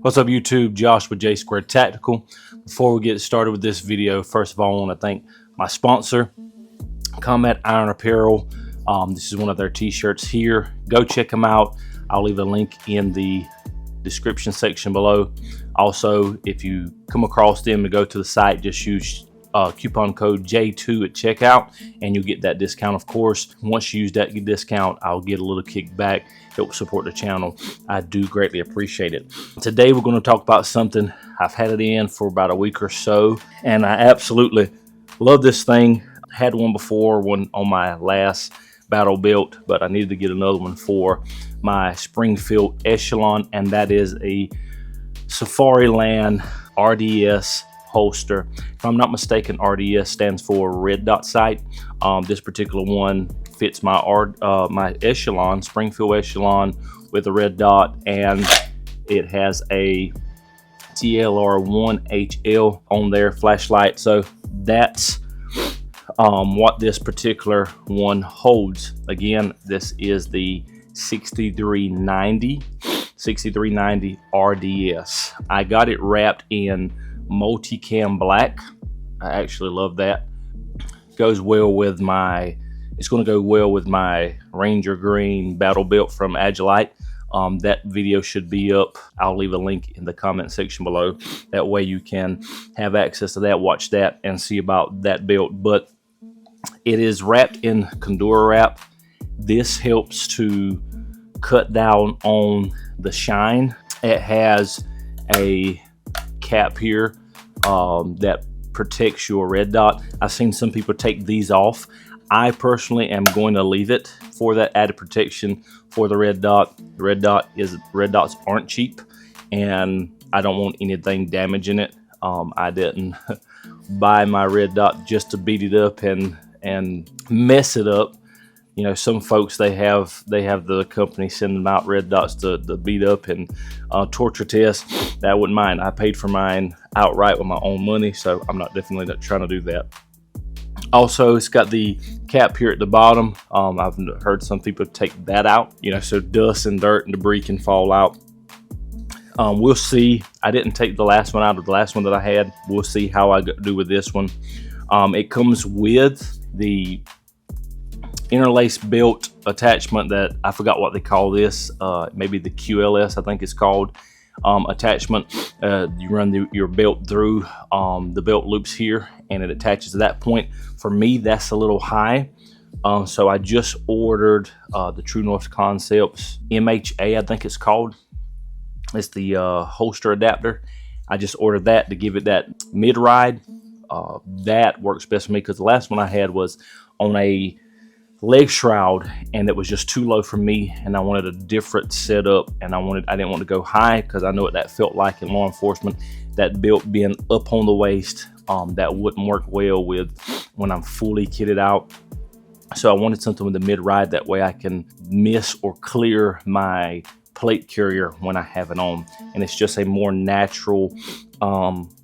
What's up YouTube? Josh with J Squared Tactical. Before we get started with this video, first of all, I want to thank my sponsor, Combat Iron Apparel. This is one of their t-shirts here. Go check them out. I'll leave a link in the description section below. Also, if you come across them to go to the site, just use coupon code J2 at checkout and you'll get that discount. Of course, once you use that discount, I'll get a little kickback. Help support the channel. I do greatly appreciate it. Today we're going to talk about something. I've had it in for about a week or so and I absolutely love this thing. I had one before, one on my last battle built, but I needed to get another one for my Springfield Echelon, and that is a Safariland RDS holster. If I'm not mistaken, RDS stands for red dot sight. This particular one fits my my Echelon, Springfield Echelon, with a red dot, and it has a TLR1HL on their flashlight. So that's what this particular one holds. Again, this is the 6390 RDS. I got it wrapped in multicam black. I actually love that. Goes well with my, it's going to go well with my Ranger Green battle belt from Agilite. That video should be up. I'll leave a link in the comment section below. That way you can have access to that, watch that, and see about that belt. But it is wrapped in Condor wrap. This helps to cut down on the shine. It has a cap here that protects your red dot. I've seen some people take these off. I personally am going to leave it for that added protection for the red dot. The red dots aren't cheap, and I don't want anything damaging it. I didn't buy my red dot just to beat it up and mess it up. You know, some folks, they have the company send them out red dots to beat up and torture test. That wouldn't mind. I paid for mine outright with my own money, so I'm definitely not trying to do that. Also, it's got the cap here at the bottom. I've heard some people take that out, you know, so dust and dirt and debris can fall out. We'll see. I didn't take the last one out of the last one that I had. We'll see how I do with this one. It comes with the interlace belt attachment that I forgot what they call this. Maybe the QLS, I think it's called. Attachment. You run your belt through the belt loops here, and it attaches to that point. For me, that's a little high, so I just ordered the True North Concepts MHA, I think it's called. It's the holster adapter. I just ordered that to give it that mid ride. That works best for me because the last one I had was on a leg shroud and it was just too low for me, and I wanted a different setup, and I didn't want to go high because I know what that felt like in law enforcement. That belt being up on the waist, that wouldn't work well with when I'm fully kitted out. So I wanted something with the mid ride, that way I can miss or clear my plate carrier when I have it on, and it's just a more natural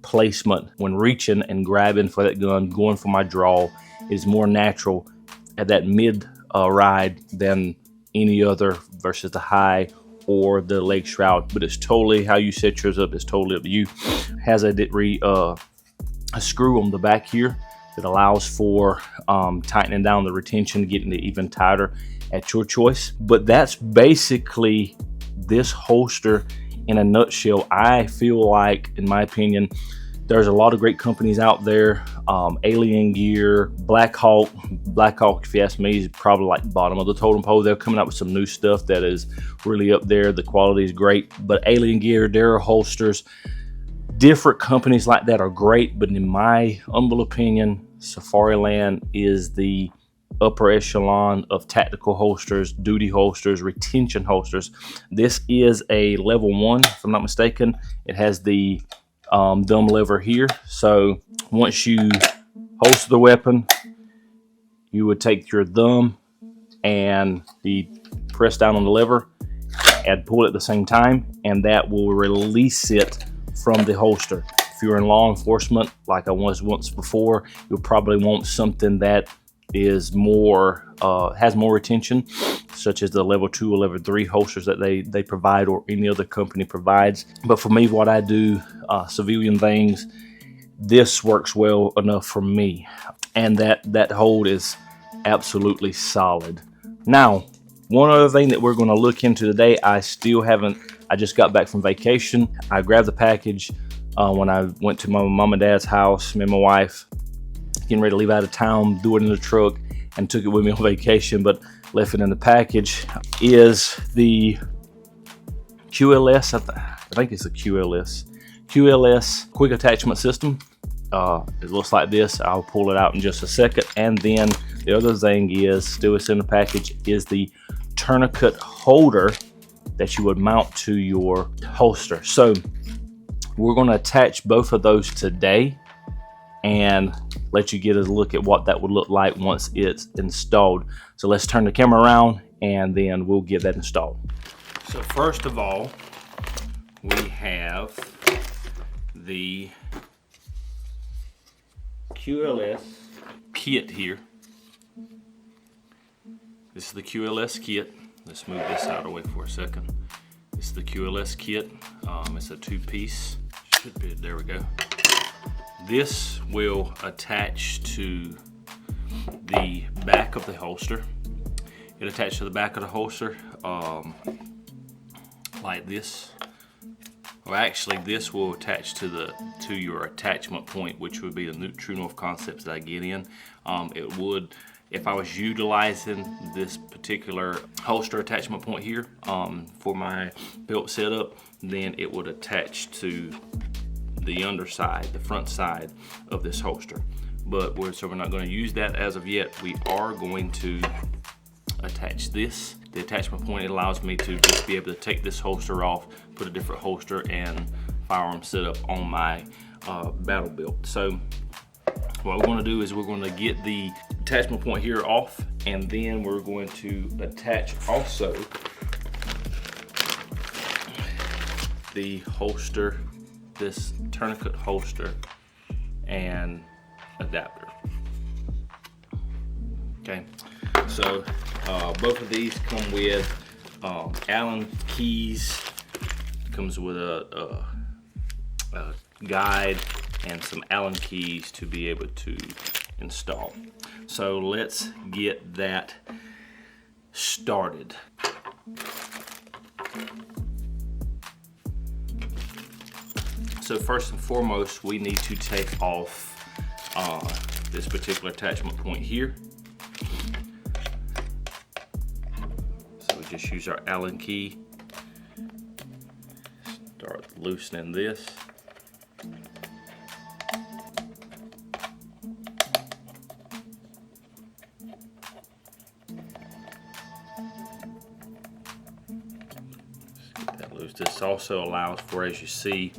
placement when reaching and grabbing for that gun, going for my draw. Is more natural at that mid ride than any other versus the high or the leg shroud. But it's totally how you set yours up. It's totally up to you. It has a screw on the back here that allows for tightening down the retention, getting it even tighter at your choice. But that's basically this holster in a nutshell. I feel like, in my opinion, there's a lot of great companies out there. Alien Gear, Black Hawk, if you ask me, is probably like the bottom of the totem pole. They're coming out with some new stuff that is really up there. The quality is great, but Alien Gear, their holsters, different companies like that are great, but in my humble opinion, Safariland is the upper echelon of tactical holsters, duty holsters, retention holsters. This is a level 1, if I'm not mistaken. It has the thumb lever here, so once you holster the weapon, you would take your thumb and press down on the lever and pull it at the same time, and that will release it from the holster. If you're in law enforcement like I was once before, you'll probably want something that is more has more retention, such as the level 2 or level 3 holsters that they provide or any other company provides. But for me, what I do, civilian things, this works well enough for me, and that hold is absolutely solid. Now, one other thing that we're going to look into today, I just got back from vacation. I grabbed the package when I went to my mom and dad's house. Me and my wife getting ready to leave out of town, threw it in the truck and took it with me on vacation, but left it in the package. Is the QLS, I think it's the QLS quick attachment system. It looks like this. I'll pull it out in just a second. And then the other thing is, still it's in the package, is the tourniquet holder that you would mount to your holster. So we're going to attach both of those today and let you get a look at what that would look like once it's installed. So let's turn the camera around and then we'll get that installed. So first of all, we have the QLS kit here. This is the QLS kit. Let's move this out of the way for a second. This is the QLS kit. It's a 2-piece. Should be, there we go. This will attach to the back of the holster. It attaches to the back of the holster like this. Well, actually, this will attach to your attachment point, which would be the True North concepts that I get in. It would, if I was utilizing this particular holster attachment point here for my belt setup, then it would attach to the underside, the front side of this holster. But so we're not going to use that as of yet. We are going to attach this. The attachment point, it allows me to just be able to take this holster off, put a different holster and firearm setup on my battle belt. So what we're going to do is we're going to get the attachment point here off, and then we're going to attach also the holster, this tourniquet holster and adapter. Okay, so both of these come with Allen keys. Comes with a guide and some Allen keys to be able to install. So let's get that started. So first and foremost, we need to take off this particular attachment point here. So we just use our Allen key. Start loosening this. Get that loose. This also allows for, as you see,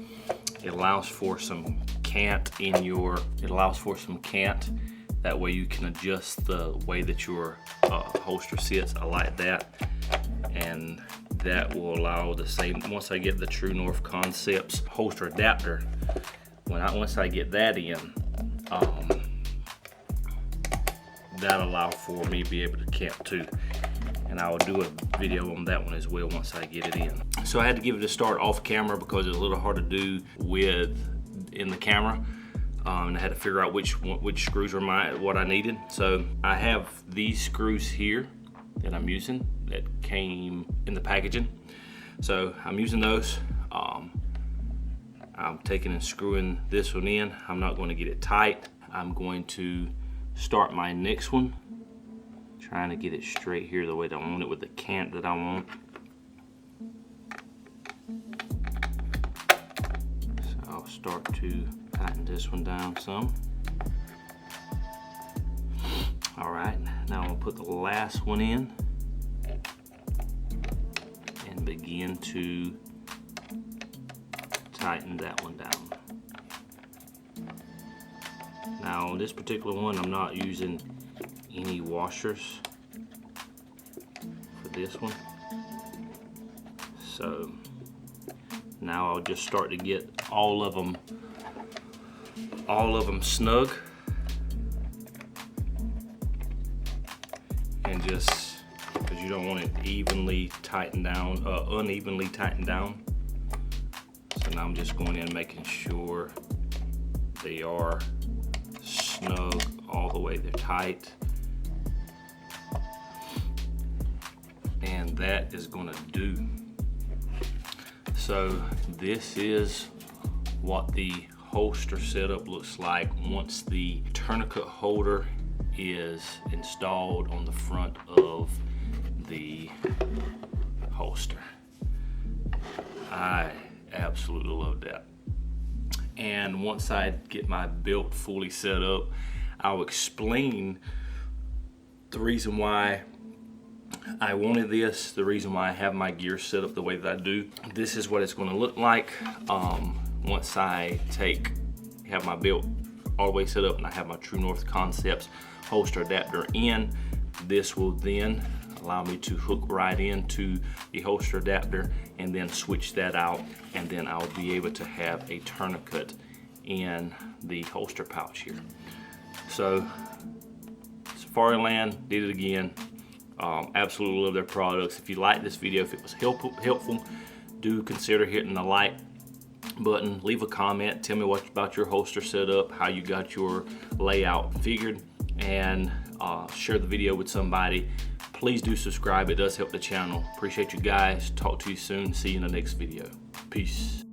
it allows for some cant in your, that way you can adjust the way that your holster sits. I like that, and that will allow the same, once I get the True North Concepts holster adapter, once I get that in, that'll allow for me to be able to cant too. And I will do a video on that one as well once I get it in. So I had to give it a start off camera because it was a little hard to do in the camera. And I had to figure out which screws are what I needed. So I have these screws here that I'm using that came in the packaging. So I'm using those. I'm taking and screwing this one in. I'm not going to get it tight. I'm going to start my next one, trying to get it straight here the way that I want it with the cant that I want. So I'll start to tighten this one down some. All right, now I'm gonna put the last one in and begin to tighten that one down. Now on this particular one, I'm not using any washers for this one. So now I'll just start to get all of them snug. and just because you don't want it evenly tightened down, unevenly tightened down. So now I'm just going in making sure they are snug all the way, they're tight. And that is gonna do. So this is what the holster setup looks like once the tourniquet holder is installed on the front of the holster. I absolutely love that. And once I get my belt fully set up, I'll explain the reason why I wanted this, the reason why I have my gear set up the way that I do. This is what it's going to look like once I have my belt all the way set up and I have my True North Concepts holster adapter in. This will then allow me to hook right into the holster adapter and then switch that out, and then I'll be able to have a tourniquet in the holster pouch here. So Safariland did it again. Absolutely love their products. If you like this video, if it was helpful, do consider hitting the like button, leave a comment, tell me what about your holster setup, how you got your layout figured, and share the video with somebody. Please do subscribe, it does help the channel. Appreciate you guys. Talk to you soon. See you in the next video. Peace.